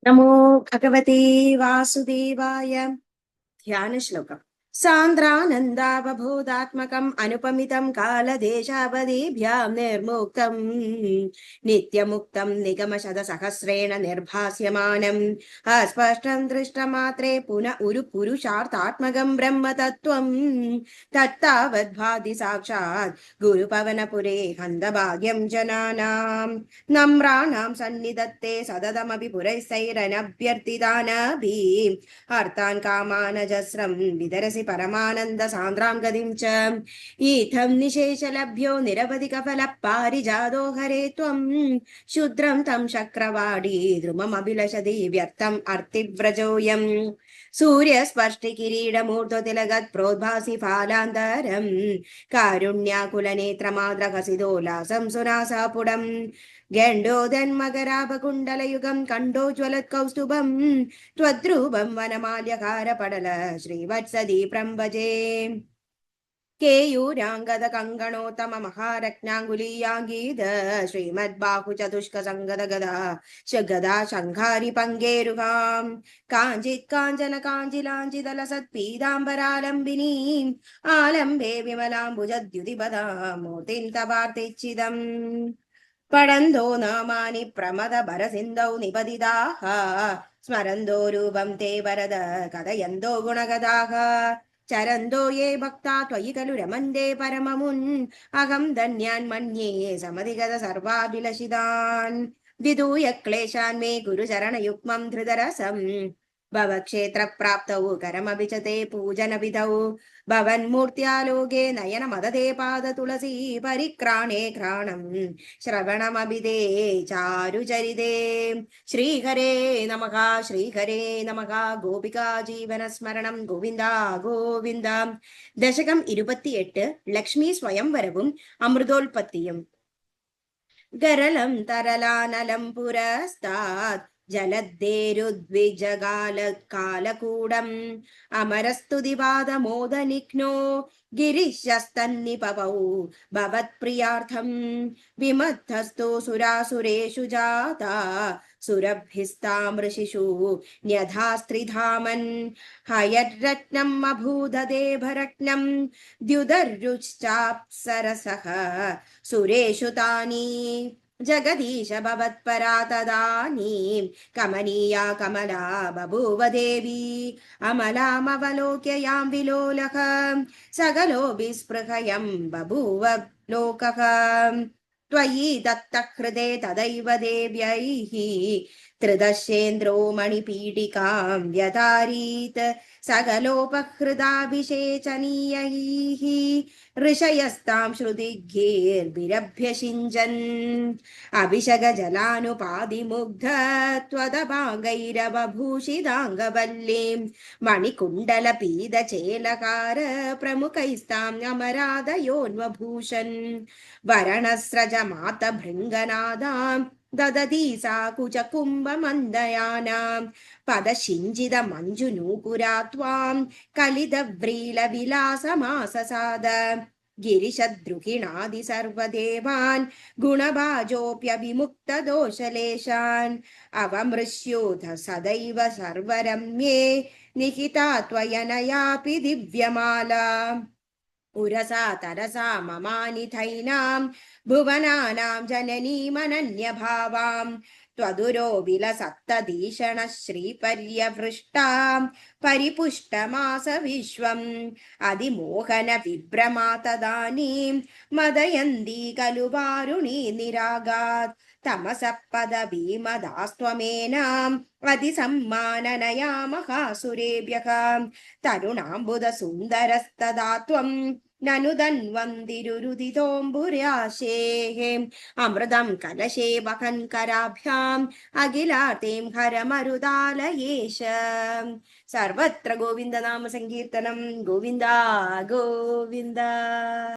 നമോ ഭഗവതേ വാസുദേവായ. ധ്യാനശ്ലോകം. സാന്ദ്രാനന്ദാവബോധാത്മകം അനുപമിതം കാലദേശാവധിഭ്യാം നിർമുക്തം നിത്യമുക്തം നിഗമശതസഹസ്രേണ നിർഭാസ്യമാനം അസ്പഷ്ടം ദൃഷ്ടമാത്രേ ഒരു പുരുഷാർത്ഥാത്മകം ബ്രഹ്മതത്വം തത്താവദ്ഭാതി സാക്ഷാത് ഗുരുപവനപുരേ ഹന്തഭാഗ്യം ജനാനാം നമ്രാണാം സന്നിധത്തെ സതതമപി പുരൈസൈരനഭ്യർത്ഥിതാനഭീം അർത്ഥാൻ കാമാനജസ്രം വിതരസി പരമാനന്ദ സാന്ദ്രാം ഗതിം ച ഈഥം നിശേഷലഭ്യോ നിരവധിക ഫല പാരിജാതോ ഹരേ ത്വം ശുദ്രം തം ശക്രവാടി ദ്രുമമഭിലഷതി വ്യർത്ഥം അർത്തിവ്രജോയം സൂര്യസ്പർഷ്ടി കിരീടമൂർധ്വതിലഗത് പ്രോദ്ഭാസി ഫാലാന്തരം കാരുണ്യാകുലനേത്രമാദ്രഹസിതോല്ലാസം സുനാസാപുടം ഗണ്ഡോദന്മകരാഭകുണ്ടലയുഗം കണ്ടോജ്വലത് കൗസ്തുഭം ത്വദ്രൂപം വനമാല്യകാരപടല ശ്രീവത്സദീപ്രം ഭജേ കേയൂരാംഗത കങ്കണോത്തമ മഹാരത്നാങ്കുലീയാംഗീത ശ്രീമദ്ബാഹു ചതുഷ്ക സംഗത ഗദാ ശങ്കാരി പങ്കേരുകാം കാഞ്ചിത് കാഞ്ചന കാഞ്ചിലാഞ്ചിതല സത്പീതാംബരാലംബിനീം ആലംബേ വിമലാംബുജദ്യുതിപദാ മൂർത്തിം തവാർത്തിച്ചിദം പടന്തോ നാമാനി പ്രമദ ഭരസിന്ധൗ നിപതിതാഃ സ്മരന്തോ രൂപം തേ വരദ കഥയന്തോ ഗുണഗദാഃ ചരന്തോ യേ ഭക്താ ത്വയി ഖലു രമന്തേ പരമമുൻ അഹം ധന്യാൻ മന്യേ സമധിഗത സർവാഭിലഷിതാൻ വിദൂയ ക്ലേശാൻ മേ ഗുരുചരണയുഗ്മം ധൃതരസം ഭവക്ഷേത്രപ്രാപ്തൗ കരമഭിചതേ പൂജനവിധൗ ഭവന്മൂർത്യാലോകേ നയനമദതേ പാദതുളസീ പരിക്രാണേ ഘ്രാണം ശ്രവണമഭിതേ ചാരുചരിതേ. ശ്രീഹരേ നമഃ ശ്രീഹരേ നമഃ. ഗോപികാ ജീവനസ്മരണം ഗോവിന്ദ ഗോവിന്ദ. ദശകം 28. ലക്ഷ്മി സ്വയംവരവും അമൃതോൽപത്തിയും. ഗരളം തരലാനലം പുരസ്താത് ജലദ്ദേരുദ്വിജകാലകാലകൂടം അമരസ്തുതിവാദമോദനിഘ്നോ ഗിരിശസ്തന്നിപവൗ ഭവത്പ്രിയാർത്ഥം വിമദ്ധസ്തു സുരാസുരേഷു ജാതാ സുരഭിസ്താമൃഷിഷു ന്യഥാസ്ത്രിധാമൻ ഹയരത്നം അഭൂതദേഭരത്നം ദ്യുതരുശ്ചാപ്സരസഃ സുരേഷു താനി ജഗദീശ ഭവത്പരാ തദാനീം കമനീയാ കമലാ ബഭൂവ ദേവി അമലാമവലോക്യ യാം വിലോലഃ സകലോ വിസ്പൃഹയം ബഭൂവ ലോകഃ ത്വയി ദത്തഹൃദേ തദൈവ ദേവ്യൈഃ ത്രിദശേന്ദ്രോ മണിപീഠികാം വ്യതാരീത് സകലോപഹൃതാഭിഷേചനീയൈഃ ഋഷയസ്താം ശ്രുതിഗീർഭിരഭ്യഷിഞ്ചൻ അഭിഷഗജലാനുപാതിമുഗ്ധത്വദഭാഗൈരവഭൂഷിതാംഗവല്ലീം മണികുണ്ടലപീതചേലകാര പ്രമുഖൈസ്താം അമരാദയോന്വഭൂഷൻ വരണസ്രജമാതഭൃംഗനാദാം ദദതി സാ കുചകുംഭമന്ദയാനാം പദശിഞ്ചിത മഞ്ജുനൂപുരാ ത്വാം കലിതവ്രീലവിലാസമാസസാദ ഗിരിശദ്രുഹിണാദി സർവദേവാൻ ഗുണഭാജോപ്യവിമുക്തദോഷലേശാൻ അവമൃഷ്യോധ സദൈവ സർവരമ്യേ നിഹിതാ ത്വയനയാപി ദിവ്യമാലാ ഉരസാ തരസാ മമാനിഥൈനാം ഭുവനാനാം ജനനീമനന്യഭാവാം ത്വദുരോ വിലസത്തദീഷണ ശ്രീപര്യവൃഷ്ടാം പരിപുഷ്ടമാസ വിശ്വം അതിമോഹന വിഭ്രമാ തദാനീം മദയന്തി ഖലു വാരുണീ നിരാഗാത് തമസഃ പദവീമദാസ്ത്വമേനാം അതിസമ്മാനനയാ മഹാസുരേഭ്യഃ തരുണാംബുദ സുന്ദരസ്തദാ ത്വം നനു ധന്വന്തിരുരുദിതോംബുരാശേഃ അമൃതം കലശേ വഹൻ കരാഭ്യാം അഖിലാർത്തിം ഹരമരുദാലയേശ. സർവത്ര ഗോവിന്ദനാമ സങ്കീർത്തനം. ഗോവിന്ദ ഗോവിന്ദ.